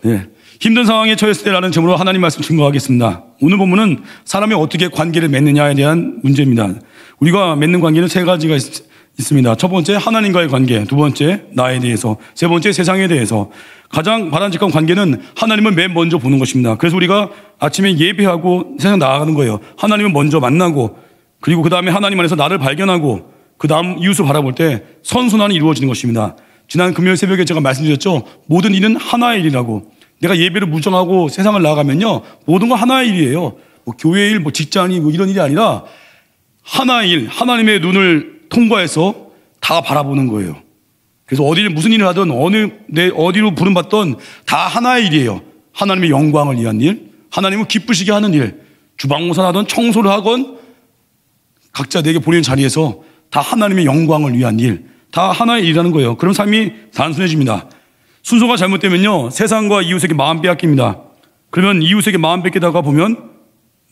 예. 힘든 상황에 처했을 때라는 점으로 하나님 말씀 증거하겠습니다. 오늘 본문은 사람이 어떻게 관계를 맺느냐에 대한 문제입니다. 우리가 맺는 관계는 세 가지가 있습니다. 첫 번째, 하나님과의 관계. 두 번째, 나에 대해서. 세 번째, 세상에 대해서. 가장 바람직한 관계는 하나님을 맨 먼저 보는 것입니다. 그래서 우리가 아침에 예배하고 세상 나아가는 거예요. 하나님을 먼저 만나고, 그리고 그 다음에 하나님 안에서 나를 발견하고, 그 다음 이웃을 바라볼 때 선순환이 이루어지는 것입니다. 지난 금요일 새벽에 제가 말씀드렸죠. 모든 일은 하나의 일이라고. 내가 예배를 무정하고 세상을 나아가면요, 모든 건 하나의 일이에요. 뭐 교회 일, 뭐 직장 일, 뭐 이런 일이 아니라 하나의 일, 하나님의 눈을 통과해서 다 바라보는 거예요. 그래서 어디를 무슨 일을 하든 어디로 부름받던 다 하나의 일이에요. 하나님의 영광을 위한 일, 하나님을 기쁘시게 하는 일, 주방공사를 하든 청소를 하건 각자 내게 보내는 자리에서 다 하나님의 영광을 위한 일, 다 하나의 일이라는 거예요. 그럼 삶이 단순해집니다. 순서가 잘못되면요, 세상과 이웃에게 마음 빼앗깁니다. 그러면 이웃에게 마음 뺏기다가 보면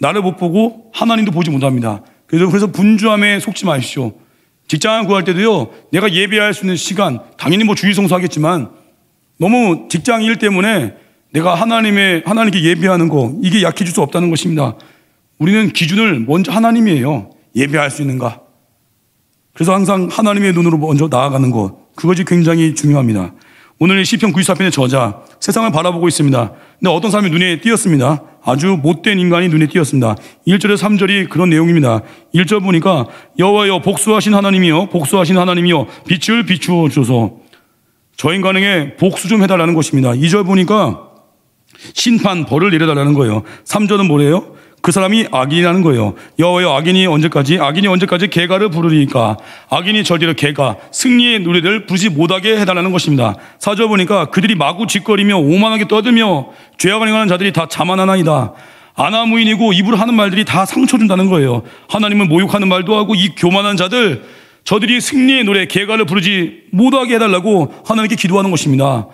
나를 못 보고 하나님도 보지 못합니다. 그래서 분주함에 속지 마십시오. 직장을 구할 때도요, 내가 예배할 수 있는 시간, 당연히 뭐 주일 성수하겠지만 너무 직장 일 때문에 내가 하나님께 예배하는 거, 이게 약해질 수 없다는 것입니다. 우리는 기준을 먼저 하나님이에요. 예배할 수 있는가. 그래서 항상 하나님의 눈으로 먼저 나아가는 것, 그것이 굉장히 중요합니다. 오늘 시편 94편의 저자, 세상을 바라보고 있습니다. 근데 어떤 사람이 눈에 띄었습니다. 아주 못된 인간이 눈에 띄었습니다. 1절에서 3절이 그런 내용입니다. 1절 보니까 여호와여 복수하신 하나님이여, 복수하신 하나님이여, 빛을 비추어 주소서. 저 인간에게 복수 좀 해달라는 것입니다. 2절 보니까 심판, 벌을 내려달라는 거예요. 3절은 뭐래요? 그 사람이 악인이라는 거예요. 여호와여 악인이 언제까지 개가를 부르리까. 악인이 절대로 개가 승리의 노래를 부르지 못하게 해달라는 것입니다. 4절 보니까 그들이 마구 짓거리며 오만하게 떠들며 죄악을 행하는 자들이 다 자만하나이다. 아나무인이고 입으로 하는 말들이 다 상처 준다는 거예요. 하나님을 모욕하는 말도 하고 이 교만한 자들, 저들이 승리의 노래 개가를 부르지 못하게 해달라고 하나님께 기도하는 것입니다.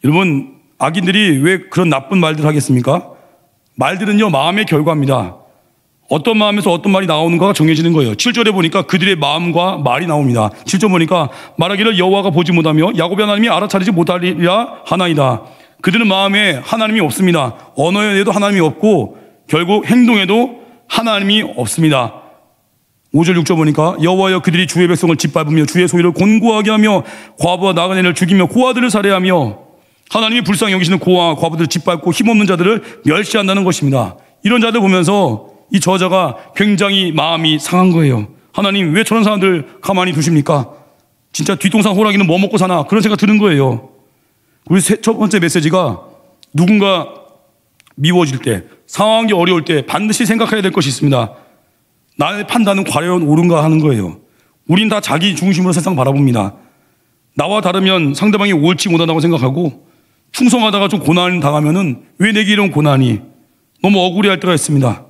여러분, 악인들이 왜 그런 나쁜 말들을 하겠습니까? 말들은요, 마음의 결과입니다. 어떤 마음에서 어떤 말이 나오는가가 정해지는 거예요. 7절에 보니까 그들의 마음과 말이 나옵니다. 7절 보니까 말하기를 여호와가 보지 못하며 야곱의 하나님이 알아차리지 못하리라 하나이다. 그들은 마음에 하나님이 없습니다. 언어에도 하나님이 없고 결국 행동에도 하나님이 없습니다. 5절 6절 보니까 여호와여 그들이 주의 백성을 짓밟으며 주의 소유를 곤고하게 하며 과부와 나그네 애를 죽이며 고아들을 살해하며 하나님이 불쌍히 여기시는 고아와 과부들을 짓밟고 힘없는 자들을 멸시한다는 것입니다. 이런 자들 보면서 이 저자가 굉장히 마음이 상한 거예요. 하나님 왜 저런 사람들 가만히 두십니까? 진짜 뒷동산 호랑이는 뭐 먹고 사나, 그런 생각 드는 거예요. 우리 첫 번째 메시지가 누군가 미워질 때, 상황이 어려울 때 반드시 생각해야 될 것이 있습니다. 나의 판단은 과연 옳은가 하는 거예요. 우린 다 자기 중심으로 세상 바라봅니다. 나와 다르면 상대방이 옳지 못하다고 생각하고 충성하다가 좀 고난 당하면은 왜 내게 이런 고난이, 너무 억울해할 때가 있습니다.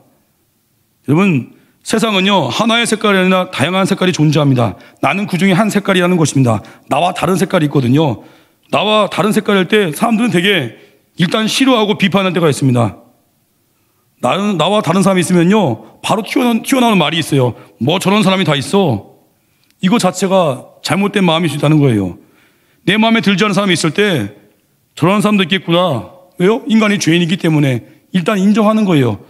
여러분, 세상은요 하나의 색깔이 아니라 다양한 색깔이 존재합니다. 나는 그 중에 한 색깔이라는 것입니다. 나와 다른 색깔이 있거든요. 나와 다른 색깔일 때 사람들은 되게 일단 싫어하고 비판할 때가 있습니다. 나와 다른 사람이 있으면요 바로 튀어나오는 말이 있어요. 뭐 저런 사람이 다 있어. 이거 자체가 잘못된 마음일 수 있다는 거예요. 내 마음에 들지 않은 사람이 있을 때 저런 사람도 있겠구나. 왜요? 인간이 죄인이기 때문에 일단 인정하는 거예요.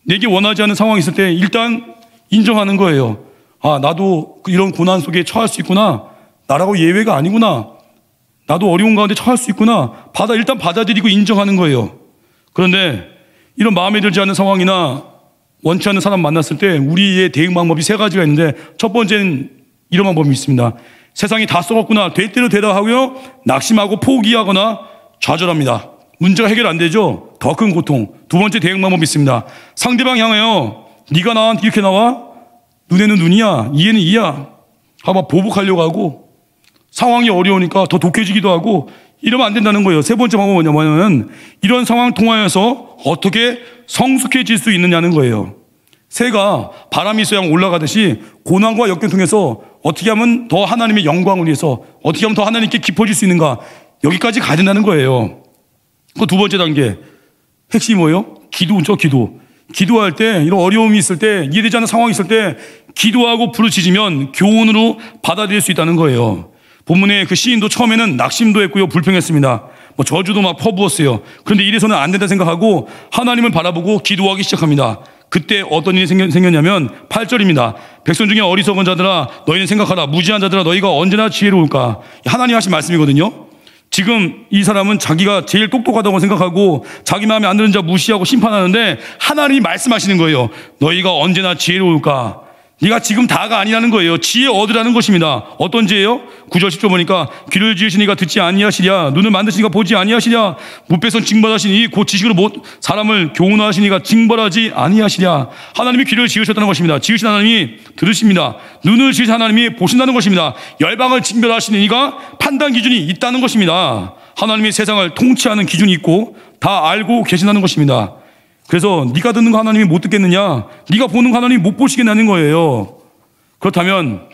내게 원하지 않는 상황이 있을 때 일단 인정하는 거예요. 아, 나도 이런 고난 속에 처할 수 있구나. 나라고 예외가 아니구나. 나도 어려운 가운데 처할 수 있구나. 일단 받아들이고 인정하는 거예요. 그런데 이런 마음에 들지 않는 상황이나 원치 않는 사람 만났을 때 우리의 대응 방법이 세 가지가 있는데, 첫 번째는 이런 방법이 있습니다. 세상이 다 썩었구나. 될 대로 되다 하고요, 낙심하고 포기하거나 좌절합니다. 문제가 해결 안 되죠? 더 큰 고통. 두 번째 대응 방법이 있습니다. 상대방 향하여 네가 나한테 이렇게 나와? 눈에는 눈이야, 이에는 이야 하고 보복하려고 하고, 상황이 어려우니까 더 독해지기도 하고, 이러면 안 된다는 거예요. 세 번째 방법은 뭐냐면 이런 상황 통하여서 어떻게 성숙해질 수 있느냐는 거예요. 새가 바람이 있어야 올라가듯이 고난과 역경 통해서 어떻게 하면 더 하나님의 영광을 위해서, 어떻게 하면 더 하나님께 깊어질 수 있는가, 여기까지 가야 된다는 거예요. 그 두 번째 단계, 핵심이 뭐예요? 기도죠. 기도할 때, 이런 어려움이 있을 때, 이해되지 않는 상황이 있을 때 기도하고 부르짖으면 교훈으로 받아들일 수 있다는 거예요. 본문에 그 시인도 처음에는 낙심도 했고요, 불평했습니다. 뭐 저주도 막 퍼부었어요. 그런데 이래서는 안 된다 생각하고 하나님을 바라보고 기도하기 시작합니다. 그때 어떤 일이 생겼냐면 8절입니다. 백성 중에 어리석은 자들아 너희는 생각하라. 무지한 자들아 너희가 언제나 지혜로울까. 하나님 하신 말씀이거든요. 지금 이 사람은 자기가 제일 똑똑하다고 생각하고 자기 마음에 안 드는 자 무시하고 심판하는데 하나님이 말씀하시는 거예요. 너희가 언제나 지혜로울까. 네가 지금 다가 아니라는 거예요. 지혜 얻으라는 것입니다. 어떤 지혜요? 9절 10절 보니까 귀를 지으시니가 듣지 아니하시랴. 눈을 만드시니가 보지 아니하시랴. 무패선 징벌하시니 곧 지식으로 사람을 교훈하시니가 징벌하지 아니하시랴. 하나님이 귀를 지으셨다는 것입니다. 지으신 하나님이 들으십니다. 눈을 지으신 하나님이 보신다는 것입니다. 열방을 징벌하시는 이가 판단 기준이 있다는 것입니다. 하나님이 세상을 통치하는 기준이 있고 다 알고 계신다는 것입니다. 그래서 네가 듣는 거 하나님이 못 듣겠느냐? 네가 보는 거 하나님이 못 보시겠냐는 거예요. 그렇다면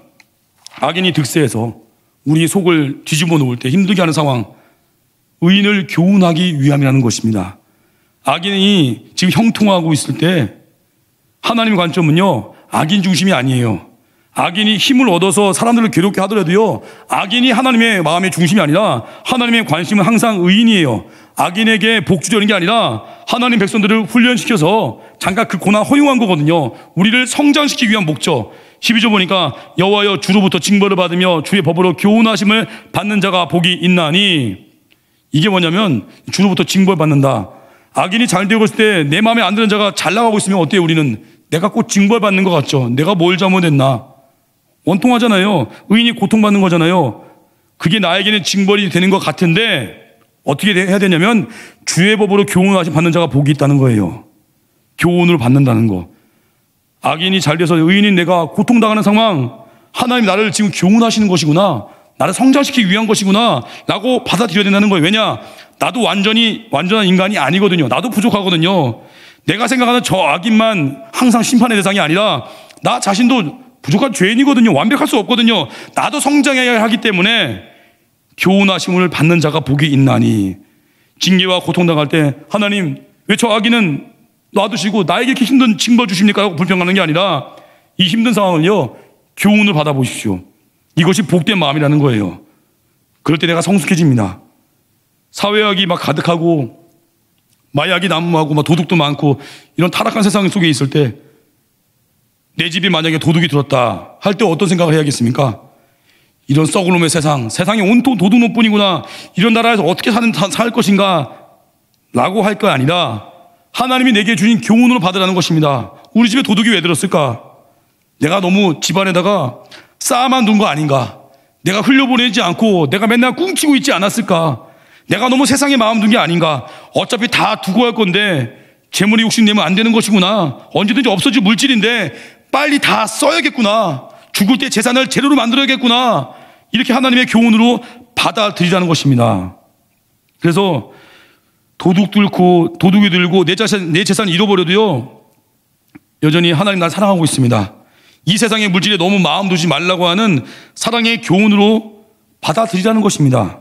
악인이 득세해서 우리 속을 뒤집어 놓을 때 힘들게 하는 상황, 의인을 교훈하기 위함이라는 것입니다. 악인이 지금 형통하고 있을 때 하나님의 관점은요, 악인 중심이 아니에요. 악인이 힘을 얻어서 사람들을 괴롭게 하더라도요, 악인이 하나님의 마음의 중심이 아니라 하나님의 관심은 항상 의인이에요. 악인에게 복 주려는 게 아니라 하나님 백성들을 훈련시켜서 잠깐 그 고난 허용한 거거든요. 우리를 성장시키기 위한 목적. 12절 보니까 여호와여 주로부터 징벌을 받으며 주의 법으로 교훈하심을 받는 자가 복이 있나니. 이게 뭐냐면 주로부터 징벌 받는다. 악인이 잘 되고 있을 때 내 마음에 안 드는 자가 잘 나가고 있으면 어때요? 우리는 내가 꼭 징벌 받는 것 같죠. 내가 뭘 잘못했나. 원통하잖아요. 의인이 고통받는 거잖아요. 그게 나에게는 징벌이 되는 것 같은데 어떻게 해야 되냐면 주의 법으로 교훈하심 받는 자가 복이 있다는 거예요. 교훈을 받는다는 거. 악인이 잘 돼서 의인인 내가 고통당하는 상황, 하나님 나를 지금 교훈하시는 것이구나, 나를 성장시키기 위한 것이구나 라고 받아들여야 된다는 거예요. 왜냐? 나도 완전한 인간이 아니거든요. 나도 부족하거든요. 내가 생각하는 저 악인만 항상 심판의 대상이 아니라 나 자신도 부족한 죄인이거든요. 완벽할 수 없거든요. 나도 성장해야 하기 때문에 교훈하심을 받는 자가 복이 있나니. 징계와 고통당할 때 하나님 왜 저 악인은 놔두시고 나에게 이렇게 힘든 징벌 주십니까? 하고 불평하는 게 아니라 이 힘든 상황을요, 교훈을 받아보십시오. 이것이 복된 마음이라는 거예요. 그럴 때 내가 성숙해집니다. 사회악이 막 가득하고 마약이 난무하고 막 도둑도 많고 이런 타락한 세상 속에 있을 때 내 집에 만약에 도둑이 들었다 할 때 어떤 생각을 해야겠습니까? 이런 썩은 놈의 세상에 온통 도둑놈뿐이구나. 이런 나라에서 어떻게 살 것인가 라고 할 거 아니라 하나님이 내게 주신 교훈으로 받으라는 것입니다. 우리 집에 도둑이 왜 들었을까? 내가 너무 집안에다가 쌓아만 둔 거 아닌가? 내가 흘려보내지 않고 내가 맨날 꿍치고 있지 않았을까? 내가 너무 세상에 마음 둔 게 아닌가? 어차피 다 두고 할 건데 재물이 욕심내면 안 되는 것이구나. 언제든지 없어질 물질인데 빨리 다 써야겠구나. 죽을 때 재산을 재료로 만들어야겠구나. 이렇게 하나님의 교훈으로 받아들이라는 것입니다. 그래서 도둑이 들고 내 재산 잃어버려도요, 여전히 하나님 날 사랑하고 있습니다. 이 세상의 물질에 너무 마음 두지 말라고 하는 사랑의 교훈으로 받아들이라는 것입니다.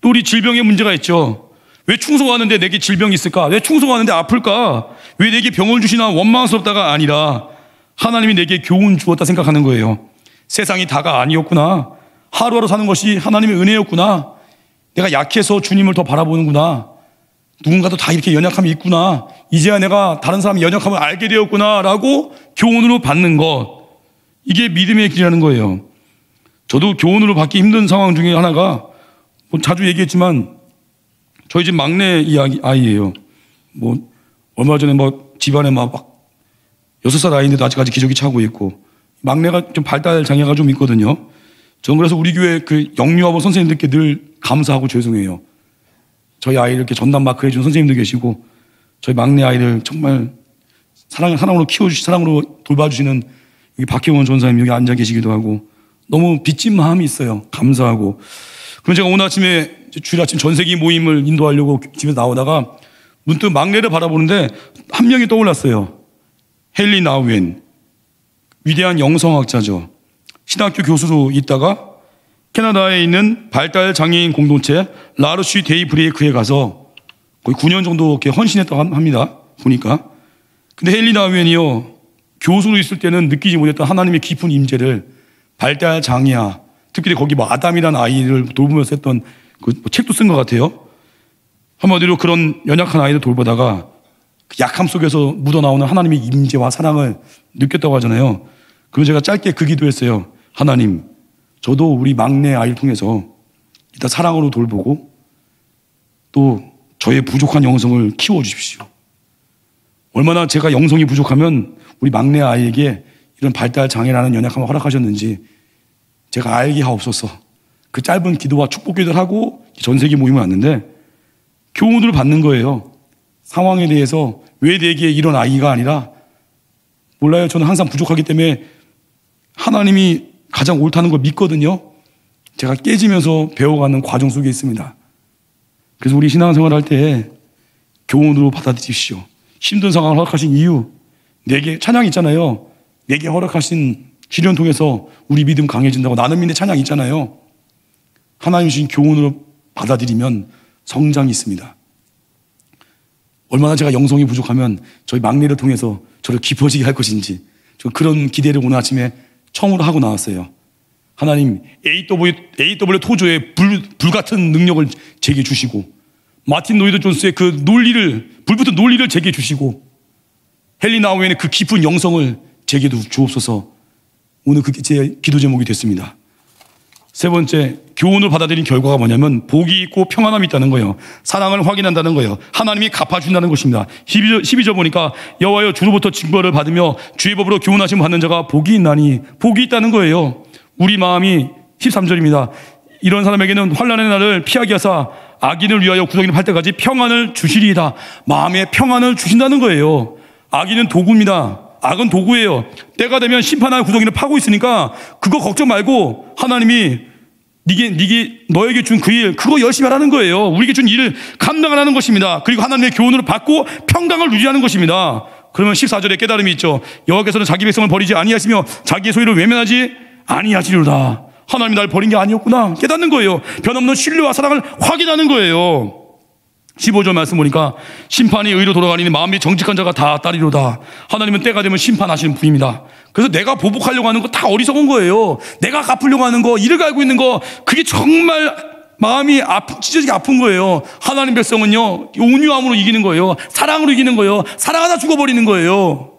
또 우리 질병에 문제가 있죠. 왜 충성하는데 내게 질병이 있을까? 왜 충성하는데 아플까? 왜 내게 병을 주시나 원망스럽다가 아니라 하나님이 내게 교훈 주었다 생각하는 거예요. 세상이 다가 아니었구나. 하루하루 사는 것이 하나님의 은혜였구나. 내가 약해서 주님을 더 바라보는구나. 누군가도 다 이렇게 연약함이 있구나. 이제야 내가 다른 사람의 연약함을 알게 되었구나 라고 교훈으로 받는 것. 이게 믿음의 길이라는 거예요. 저도 교훈으로 받기 힘든 상황 중에 하나가 뭐 자주 얘기했지만 저희 집 막내 아이예요. 뭐 얼마 전에 뭐 집안에 막 6살 아이인데도 아직까지 기저귀 차고 있고 막내가 좀 발달 장애가 좀 있거든요. 저는 그래서 우리 교회 그 영유아부 선생님들께 늘 감사하고 죄송해요. 저희 아이를 이렇게 전담 마크 해준 선생님들 계시고 저희 막내 아이를 정말 사랑으로 사랑으로 돌봐주시는 여기 박혜원 전사님 여기 앉아 계시기도 하고 너무 빚진 마음이 있어요. 감사하고. 그럼 제가 오늘 아침에 주일 아침 전세기 모임을 인도하려고 집에서 나오다가 문득 막내를 바라보는데 한 명이 떠올랐어요. 헨리 나우엔, 위대한 영성학자죠. 신학교 교수로 있다가 캐나다에 있는 발달 장애인 공동체 라르쉬 데이브레이크에 가서 거의 9년 정도 이렇게 헌신했다고 합니다. 보니까. 근데 헨리 나우엔이요, 교수로 있을 때는 느끼지 못했던 하나님의 깊은 임재를 발달 장애아, 특별히 거기 뭐 아담이라는 아이를 돌보면서 했던 그 책도 쓴 것 같아요. 한마디로 그런 연약한 아이를 돌보다가 그 약함 속에서 묻어나오는 하나님의 임재와 사랑을 느꼈다고 하잖아요. 그래서 제가 짧게 그 기도했어요. 하나님, 저도 우리 막내 아이를 통해서 일단 사랑으로 돌보고 또 저의 부족한 영성을 키워주십시오. 얼마나 제가 영성이 부족하면 우리 막내 아이에게 이런 발달 장애라는 연약함을 허락하셨는지 제가 알게 하옵소서. 그 짧은 기도와 축복 기도를 하고 전세기 모임을 왔는데 교훈을 받는 거예요. 상황에 대해서 왜 내게 이런 아이가 아니라 몰라요. 저는 항상 부족하기 때문에 하나님이 가장 옳다는 걸 믿거든요. 제가 깨지면서 배워가는 과정 속에 있습니다. 그래서 우리 신앙생활 할 때 교훈으로 받아들이십시오. 힘든 상황을 허락하신 이유, 내게 찬양 있잖아요. 내게 허락하신 시련 통해서 우리 믿음 강해진다고 나는 믿는 찬양 있잖아요. 하나님 주신 교훈으로 받아들이면 성장이 있습니다. 얼마나 제가 영성이 부족하면 저희 막내를 통해서 저를 깊어지게 할 것인지 그런 기대를 오늘 아침에 처음으로 하고 나왔어요. 하나님 AW 토조의 불같은 능력을 제게 주시고 마틴 로이드 존스의 그 불붙은 논리를 제게 주시고 헨리 나우엔의 그 깊은 영성을 제게도 주옵소서. 오늘 그게 제 기도 제목이 됐습니다. 세 번째, 교훈을 받아들인 결과가 뭐냐면 복이 있고 평안함이 있다는 거예요. 사랑을 확인한다는 거예요. 하나님이 갚아준다는 것입니다. 12절 보니까 여호와여 주로부터 징벌을 받으며 주의 법으로 교훈하심 받는 자가 복이 있나니 복이 있다는 거예요. 우리 마음이 13절입니다. 이런 사람에게는 환난의 날을 피하게 하사 악인을 위하여 구속인을 팔 때까지 평안을 주시리이다. 마음에 평안을 주신다는 거예요. 악인은 도구입니다. 악은 도구예요. 때가 되면 심판할 구속인을 파고 있으니까 그거 걱정 말고 하나님이 너에게 준 그 일, 그거 열심히 하라는 거예요. 우리에게 준 일을 감당하라는 것입니다. 그리고 하나님의 교훈을 받고 평강을 유지하는 것입니다. 그러면 14절에 깨달음이 있죠. 여호와께서는 자기 백성을 버리지 아니하시며 자기의 소유를 외면하지 아니하시리로다. 하나님이 날 버린 게 아니었구나 깨닫는 거예요. 변없는 신뢰와 사랑을 확인하는 거예요. 15절 말씀 보니까 심판이 의로 돌아가니 마음이 정직한 자가 다 따리로다. 하나님은 때가 되면 심판하시는 분입니다. 그래서 내가 보복하려고 하는 거 다 어리석은 거예요. 내가 갚으려고 하는 거, 이를 갈고 있는 거, 그게 정말 마음이 찢어지게 아픈 거예요. 하나님 백성은요, 온유함으로 이기는 거예요. 사랑으로 이기는 거예요. 사랑하다 죽어버리는 거예요.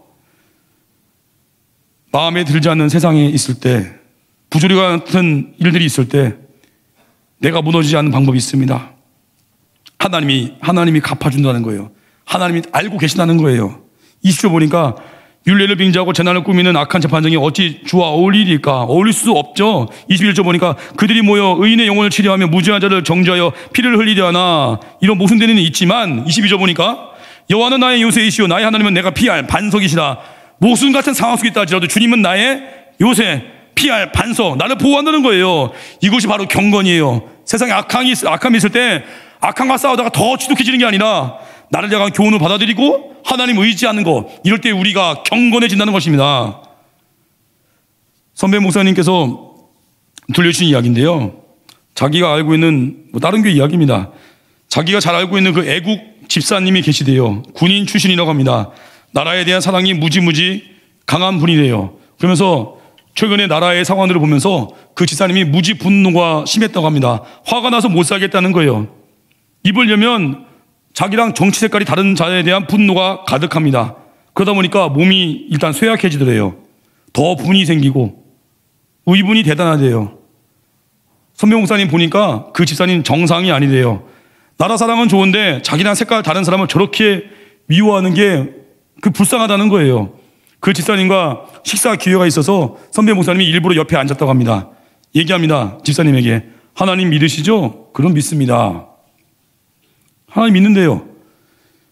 마음에 들지 않는 세상에 있을 때, 부조리 같은 일들이 있을 때 내가 무너지지 않는 방법이 있습니다. 하나님이 갚아준다는 거예요. 하나님이 알고 계시다는 거예요. 20절 보니까 율례를 빙자하고 재난을 꾸미는 악한 재판장이 어찌 주와 어울리리까? 어울릴 수 없죠. 21절 보니까 그들이 모여 의인의 영혼을 치료하며 무죄한 자를 정죄하여 피를 흘리려 하나 이런 모순되는 일이 있지만 22절 보니까 여호와는 나의 요새이시오 나의 하나님은 내가 피할 반석이시라. 모순 같은 상황 속에 있다 할지라도 주님은 나의 요새 피할 반석, 나를 보호한다는 거예요. 이것이 바로 경건이에요. 세상에 악함이 있을 때 악함과 싸우다가 더 지독해지는 게 아니라 나를 향한 교훈을 받아들이고 하나님 의지하는 것, 이럴 때 우리가 경건해진다는 것입니다. 선배 목사님께서 들려주신 이야기인데요, 자기가 알고 있는 다른 교회 이야기입니다. 자기가 잘 알고 있는 그 애국 집사님이 계시대요. 군인 출신이라고 합니다. 나라에 대한 사랑이 무지무지 강한 분이래요. 그러면서 최근에 나라의 상황들을 보면서 그 집사님이 무지 분노가 심했다고 합니다. 화가 나서 못 살겠다는 거예요. 입을 열면 자기랑 정치 색깔이 다른 자에 대한 분노가 가득합니다. 그러다 보니까 몸이 일단 쇠약해지더래요. 더 분이 생기고 의분이 대단하대요. 선배 목사님 보니까 그 집사님 정상이 아니래요. 나라 사랑은 좋은데 자기랑 색깔 다른 사람을 저렇게 미워하는 게 그 불쌍하다는 거예요. 그 집사님과 식사 기회가 있어서 선배 목사님이 일부러 옆에 앉았다고 합니다. 얘기합니다. 집사님에게. 하나님 믿으시죠? 그럼 믿습니다. 하나님 믿는데요.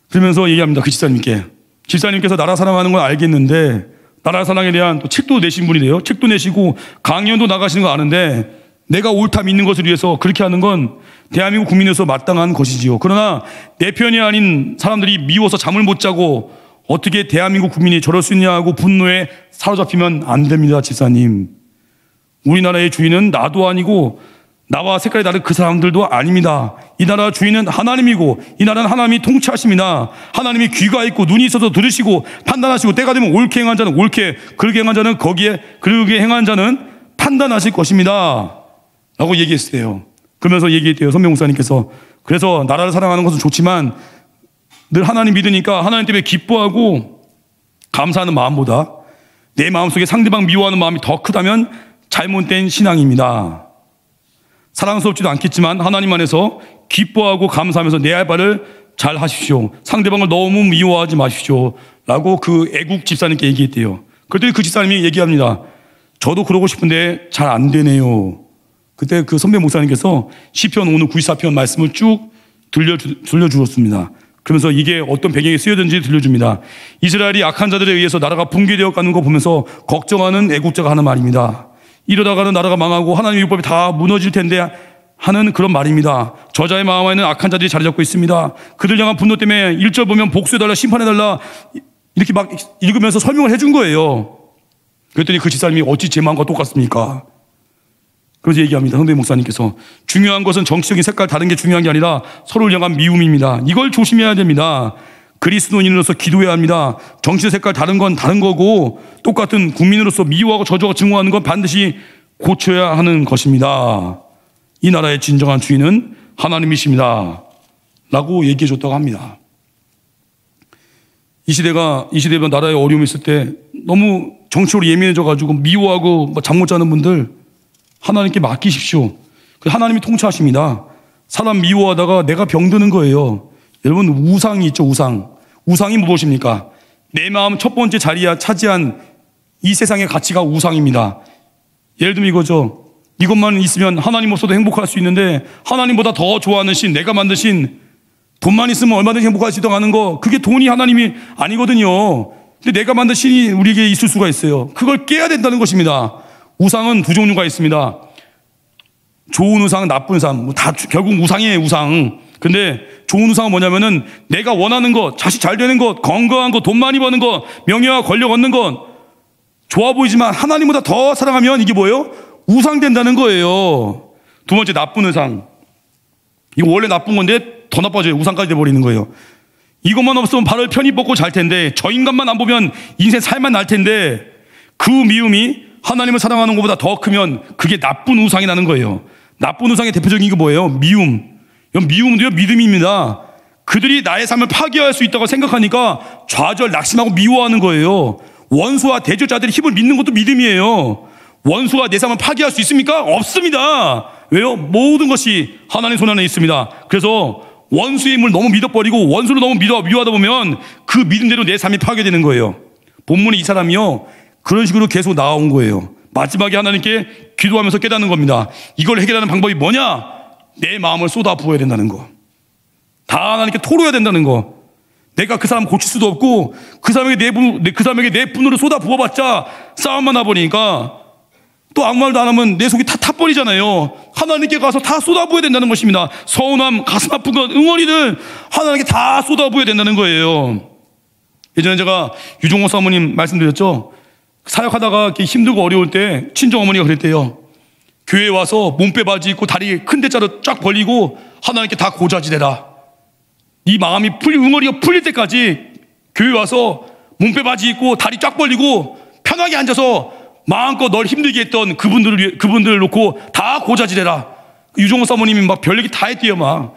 그러면서 얘기합니다. 그 집사님께. 집사님께서 나라 사랑하는 건 알겠는데 나라 사랑에 대한 또 책도 내신 분이래요. 책도 내시고 강연도 나가시는 거 아는데 내가 옳다 믿는 것을 위해서 그렇게 하는 건 대한민국 국민으로서 마땅한 것이지요. 그러나 내 편이 아닌 사람들이 미워서 잠을 못 자고 어떻게 대한민국 국민이 저럴 수 있냐고 분노에 사로잡히면 안 됩니다. 집사님, 우리나라의 주인은 나도 아니고 나와 색깔이 다른 그 사람들도 아닙니다. 이 나라 주인은 하나님이고 이 나라는 하나님이 통치하십니다. 하나님이 귀가 있고 눈이 있어서 들으시고 판단하시고 때가 되면 옳게 행한 자는 옳게, 그렇게 행한 자는 거기에, 그렇게 행한 자는 판단하실 것입니다 라고 얘기했어요. 그러면서 얘기했대요. 선배 목사님께서 그래서 나라를 사랑하는 것은 좋지만 늘 하나님 믿으니까 하나님 때문에 기뻐하고 감사하는 마음보다 내 마음속에 상대방 미워하는 마음이 더 크다면 잘못된 신앙입니다. 사랑스럽지도 않겠지만 하나님 안에서 기뻐하고 감사하면서 내 할 바를 잘 하십시오. 상대방을 너무 미워하지 마십시오. 라고 그 애국 집사님께 얘기했대요. 그랬더니 그 집사님이 얘기합니다. 저도 그러고 싶은데 잘 안 되네요. 그때 그 선배 목사님께서 시편 오늘 94편 말씀을 쭉 들려주었습니다. 그러면서 이게 어떤 배경에 쓰여졌는지 들려줍니다. 이스라엘이 악한 자들에 의해서 나라가 붕괴되어 가는 거 보면서 걱정하는 애국자가 하는 말입니다. 이러다가는 나라가 망하고 하나님의 율법이 다 무너질 텐데 하는 그런 말입니다. 저자의 마음 안에는 악한 자들이 자리 잡고 있습니다. 그들 향한 분노 때문에 1절 보면 복수해달라, 심판해달라 이렇게 막 읽으면서 설명을 해준 거예요. 그랬더니 그 집사님이 어찌 제 마음과 똑같습니까? 그래서 얘기합니다. 선배 목사님께서 중요한 것은 정치적인 색깔 다른 게 중요한 게 아니라 서로를 향한 미움입니다. 이걸 조심해야 됩니다. 그리스도인으로서 기도해야 합니다. 정치 색깔 다른 건 다른 거고 똑같은 국민으로서 미워하고 저주하고 증오하는 건 반드시 고쳐야 하는 것입니다. 이 나라의 진정한 주인은 하나님이십니다. 라고 얘기해 줬다고 합니다. 이 시대가 나라에 어려움이 있을 때 너무 정치적으로 예민해져 가지고 미워하고 잠 못 자는 분들 하나님께 맡기십시오. 하나님이 통치하십니다. 사람 미워하다가 내가 병드는 거예요. 여러분 우상이 있죠. 우상이 무엇입니까? 내 마음 첫 번째 자리에 차지한 이 세상의 가치가 우상입니다. 예를 들면 이거죠. 이것만 있으면 하나님 없어도 행복할 수 있는데 하나님보다 더 좋아하는 신, 내가 만드신 돈만 있으면 얼마든지 행복할 수 있다고 하는 거, 그게 돈이 하나님이 아니거든요. 근데 내가 만든 신이 우리에게 있을 수가 있어요. 그걸 깨야 된다는 것입니다. 우상은 두 종류가 있습니다. 좋은 우상, 나쁜 우상, 다 결국 우상이에요, 우상. 근데 좋은 우상은 뭐냐면은 내가 원하는 것, 자식 잘 되는 것, 건강한 것, 돈 많이 버는 것, 명예와 권력 얻는 것 좋아 보이지만 하나님보다 더 사랑하면 이게 뭐예요? 우상 된다는 거예요. 두 번째 나쁜 우상. 이거 원래 나쁜 건데 더 나빠져요. 우상까지 돼버리는 거예요. 이것만 없으면 발을 편히 뻗고 잘 텐데, 저 인간만 안 보면 인생 살만 날 텐데, 그 미움이 하나님을 사랑하는 것보다 더 크면 그게 나쁜 우상이 나는 거예요. 나쁜 우상의 대표적인 게 뭐예요? 미움. 미움도요, 믿음입니다. 그들이 나의 삶을 파괴할 수 있다고 생각하니까 좌절, 낙심하고 미워하는 거예요. 원수와 대적자들의 힘을 믿는 것도 믿음이에요. 원수가 내 삶을 파괴할 수 있습니까? 없습니다. 왜요? 모든 것이 하나님 손 안에 있습니다. 그래서 원수의 힘을 너무 믿어버리고 원수를 너무 미워하다 보면 그 믿음대로 내 삶이 파괴되는 거예요. 본문에 이 사람이요, 그런 식으로 계속 나온 거예요. 마지막에 하나님께 기도하면서 깨닫는 겁니다. 이걸 해결하는 방법이 뭐냐? 내 마음을 쏟아 부어야 된다는 거. 다 하나님께 토로해야 된다는 거. 내가 그 사람 고칠 수도 없고 그 사람에게 내 분노를 쏟아 부어봤자 싸움만 나버리니까 또 아무 말도 안 하면 내 속이 다 타버리잖아요. 하나님께 가서 다 쏟아부어야 된다는 것입니다. 서운함, 가슴 아픈 것, 응어리를 하나님께 다 쏟아부어야 된다는 거예요. 예전에 제가 유종호 사모님 말씀드렸죠. 사역하다가 이렇게 힘들고 어려울 때 친정어머니가 그랬대요. 교회에 와서 몸빼 바지 입고 다리 큰 대자로 쫙 벌리고 하나님께 다 고자지대라. 이 마음이 응어리가 풀릴 때까지 교회 와서 몸빼 바지 입고 다리 쫙 벌리고 편하게 앉아서 마음껏 널 힘들게 했던 그분들을 놓고 다 고자지대라. 유종호 사모님이 막 별얘기 다 했대요. 막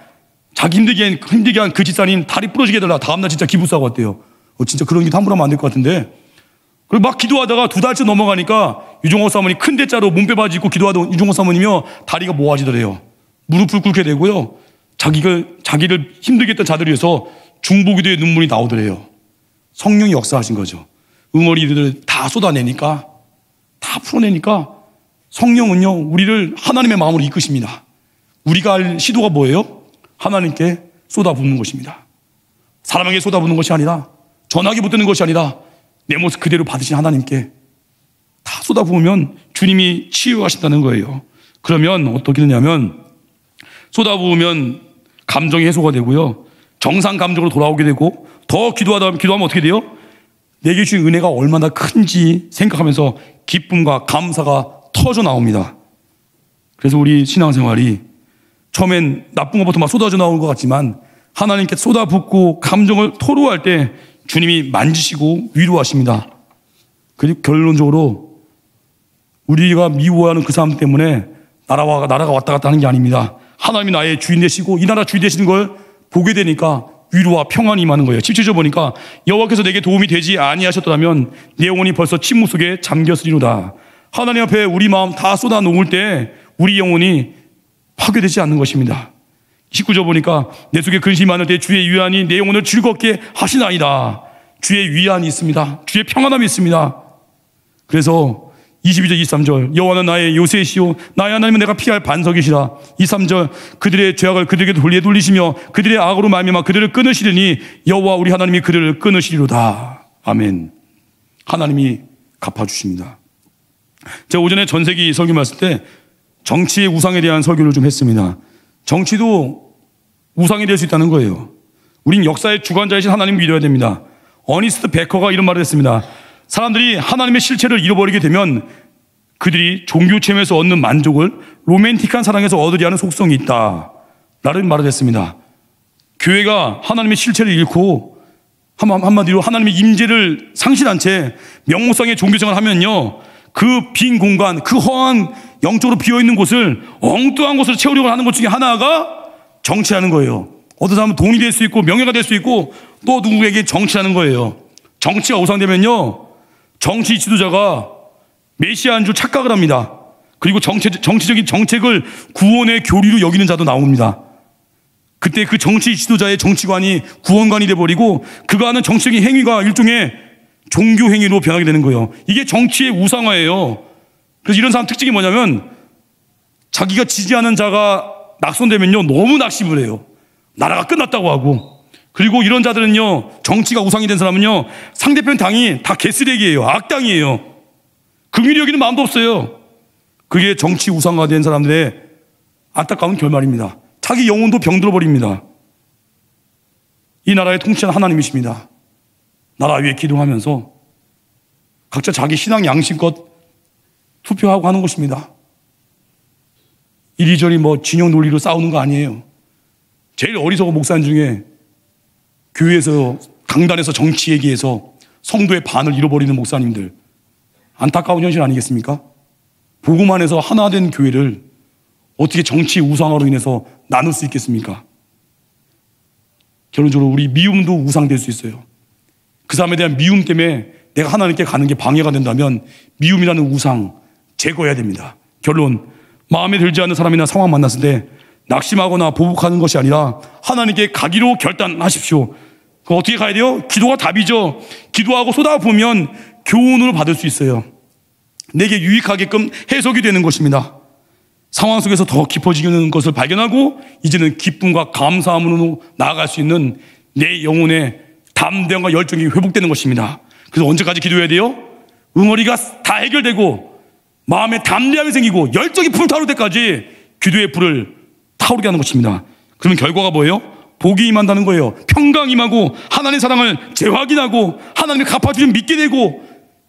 자기 힘들게 한 그 집사님 다리 부러지게 해달라. 다음날 진짜 기부 싸고 왔대요. 진짜 그런 게 함부로 하면 안 될 것 같은데. 그리고 막 기도하다가 2달째 넘어가니까 유종호 사모님 큰 대자로 몸빼 바지 입고 기도하던 유종호 사모님이요, 다리가 모아지더래요. 무릎을 꿇게 되고요, 자기를 힘들게 했던 자들을 위해서 중보기도의 눈물이 나오더래요. 성령이 역사하신 거죠. 응어리들을 다 쏟아내니까, 다 풀어내니까 성령은요, 우리를 하나님의 마음으로 이끄십니다. 우리가 할 시도가 뭐예요? 하나님께 쏟아붓는 것입니다. 사람에게 쏟아붓는 것이 아니라, 전하게 붙드는 것이 아니라 내 모습 그대로 받으신 하나님께 다 쏟아부으면 주님이 치유하신다는 거예요. 그러면 어떻게 되냐면 쏟아부으면 감정이 해소가 되고요, 정상 감정으로 돌아오게 되고, 더 기도하면 어떻게 돼요? 내게 주신 은혜가 얼마나 큰지 생각하면서 기쁨과 감사가 터져 나옵니다. 그래서 우리 신앙생활이 처음엔 나쁜 것부터 막 쏟아져 나오는 것 같지만 하나님께 쏟아붓고 감정을 토로할 때 주님이 만지시고 위로하십니다. 그리고 결론적으로 우리가 미워하는 그 사람 때문에 나라가 왔다 갔다 하는 게 아닙니다. 하나님이 나의 주인 되시고 이 나라 주인 되시는 걸 보게 되니까 위로와 평안이 임하는 거예요. 17절 보니까 여호와께서 내게 도움이 되지 아니하셨더라면 내 영혼이 벌써 침묵 속에 잠겼으리로다. 하나님 앞에 우리 마음 다 쏟아 놓을 때 우리 영혼이 파괴되지 않는 것입니다. 19절 보니까 내 속에 근심이 많을 때 주의 위안이 내 영혼을 즐겁게 하시나이다. 주의 위안이 있습니다. 주의 평안함이 있습니다. 그래서 22절 23절 여호와는 나의 요새시오 나의 하나님은 내가 피할 반석이시라. 23절 그들의 죄악을 그들에게 돌리시며 그들의 악으로 말미암아 그들을 끊으시리니 여호와 우리 하나님이 그들을 끊으시리로다. 아멘. 하나님이 갚아주십니다. 제가 오전에 전세기 설교 말씀 때 정치의 우상에 대한 설교를 좀 했습니다. 정치도 우상이 될 수 있다는 거예요. 우린 역사의 주관자이신 하나님을 믿어야 됩니다. 어니스트 베커가 이런 말을 했습니다. 사람들이 하나님의 실체를 잃어버리게 되면 그들이 종교 체험에서 얻는 만족을 로맨틱한 사랑에서 얻으려 하는 속성이 있다 라는 말을 했습니다. 교회가 하나님의 실체를 잃고 한마디로 하나님의 임재를 상실한 채 명목상의 종교생활을 하면요, 그 빈 공간, 그 허한 영적으로 비어있는 곳을 엉뚱한 곳으로 채우려고 하는 것 중에 하나가 정치하는 거예요. 어떤 사람은 돈이 될 수 있고 명예가 될 수 있고 또 누구에게 정치하는 거예요. 정치가 우상되면요, 정치 지도자가 메시아인 줄 착각을 합니다. 그리고 정치적인 정책을 구원의 교리로 여기는 자도 나옵니다. 그때 그 정치 지도자의 정치관이 구원관이 돼버리고 그가 하는 정치적인 행위가 일종의 종교 행위로 변하게 되는 거예요. 이게 정치의 우상화예요. 그래서 이런 사람 특징이 뭐냐면 자기가 지지하는 자가 낙선되면요 너무 낙심을 해요. 나라가 끝났다고 하고. 그리고 이런 자들은요, 정치가 우상이 된 사람은요 상대편 당이 다 개쓰레기예요. 악당이에요. 긍휼히 여기는 마음도 없어요. 그게 정치 우상화 된 사람들의 안타까운 결말입니다. 자기 영혼도 병들어 버립니다. 이 나라의 통치는 하나님이십니다. 나라 위에 기도하면서 각자 자기 신앙 양심껏 투표하고 하는 것입니다. 이리저리 진영 논리로 싸우는 거 아니에요. 제일 어리석은 목사님 중에 교회에서 강단에서 정치 얘기해서 성도의 반을 잃어버리는 목사님들, 안타까운 현실 아니겠습니까? 복음만 해서 하나 된 교회를 어떻게 정치 우상화로 인해서 나눌 수 있겠습니까? 결론적으로 우리 미움도 우상될 수 있어요. 그 사람에 대한 미움 때문에 내가 하나님께 가는 게 방해가 된다면 미움이라는 우상 제거해야 됩니다. 결론, 마음에 들지 않는 사람이나 상황 만났을 때 낙심하거나 보복하는 것이 아니라 하나님께 가기로 결단하십시오. 그거 어떻게 가야 돼요? 기도가 답이죠. 기도하고 쏟아보면 교훈을 받을 수 있어요. 내게 유익하게끔 해석이 되는 것입니다. 상황 속에서 더 깊어지는 것을 발견하고 이제는 기쁨과 감사함으로 나아갈 수 있는 내 영혼의 담대함과 열정이 회복되는 것입니다. 그래서 언제까지 기도해야 돼요? 응어리가 다 해결되고 마음에 담대함이 생기고 열정이 불타오를 때까지 기도의 불을 타오르게 하는 것입니다. 그러면 결과가 뭐예요? 복이 임한다는 거예요. 평강 임하고 하나님의 사랑을 재확인하고 하나님의 갚아주심 믿게 되고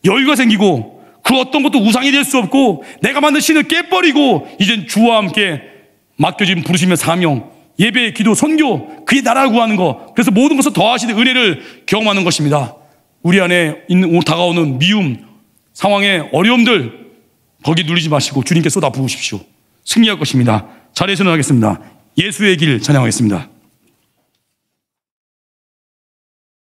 여유가 생기고 그 어떤 것도 우상이 될 수 없고 내가 만든 신을 깨버리고 이젠 주와 함께 맡겨진 부르심의 사명, 예배, 기도, 선교, 그게 나라를 구하는 것, 그래서 모든 것을 더하시는 은혜를 경험하는 것입니다. 우리 안에 있는 다가오는 미움, 상황의 어려움들 거기 눌리지 마시고 주님께 쏟아 부으십시오. 승리할 것입니다. 자리에서 일어나겠습니다. 예수의 길 찬양하겠습니다.